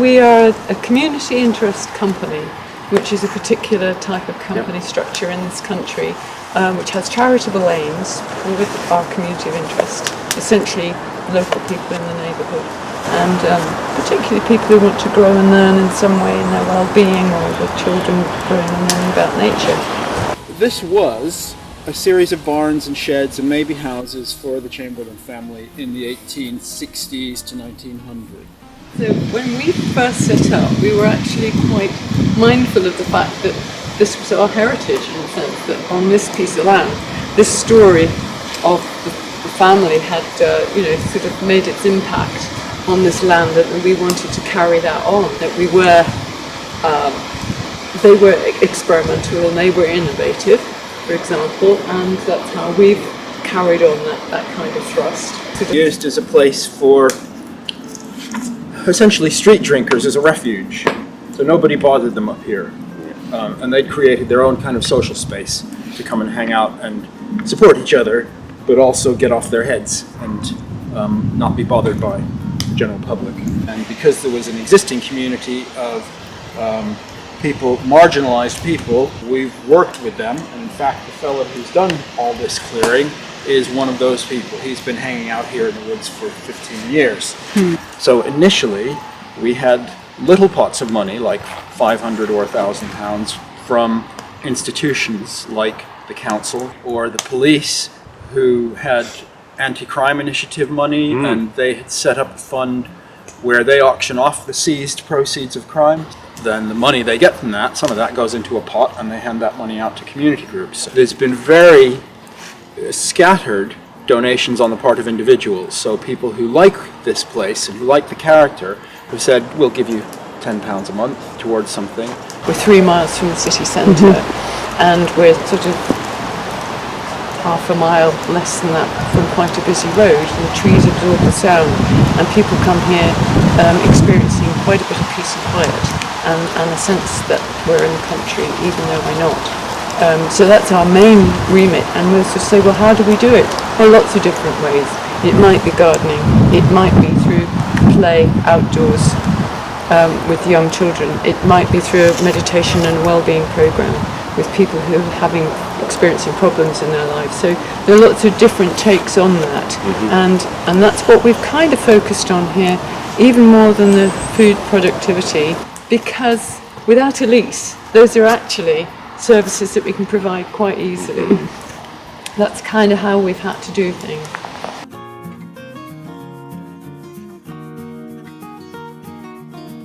We are a community interest company, which is a particular type of company structure in this country, which has charitable aims with our community of interest, essentially local people in the neighbourhood, and particularly people who want to grow and learn in some way in their well-being, or the children growing and learning about nature. This was a series of barns and sheds and maybe houses for the Chamberlain family in the 1860s to 1900. So when we first set up, we were actually quite mindful of the fact that this was our heritage, in the sense that on this piece of land, this story of the family had, sort of made its impact on this land, and we wanted to carry that on. That they were experimental and they were innovative, for example, and that's how we've carried on that kind of thrust. Used as a place for essentially street drinkers, as a refuge. So nobody bothered them up here. And they'd created their own kind of social space to come and hang out and support each other, but also get off their heads and not be bothered by the general public. And because there was an existing community of people, marginalized people, we've worked with them. And in fact, the fellow who's done all this clearing is one of those people. He's been hanging out here in the woods for 15 years. So initially, we had little pots of money, like 500 or 1,000 pounds, from institutions like the council or the police, who had anti-crime initiative money, and they had set up a fund where they auction off the seized proceeds of crime. Then the money they get from that, some of that goes into a pot, and they hand that money out to community groups. There's been very scattered donations on the part of individuals. So people who like this place and who like the character have said, we'll give you £10 a month towards something. We're 3 miles from the city centre, and we're sort of half a mile less than that from quite a busy road, and the trees absorb the sound, and people come here experiencing quite a bit of peace and quiet, and a sense that we're in the country even though we're not. So that's our main remit, and we'll just say, well, how do we do it? Well, lots of different ways. It might be gardening, it might be through play outdoors with young children, it might be through a meditation and well-being program with people who are experiencing problems in their lives. So there are lots of different takes on that, and that's what we've kind of focused on here, even more than the food productivity, because without a lease, those are actually services that we can provide quite easily. That's kind of how we've had to do things.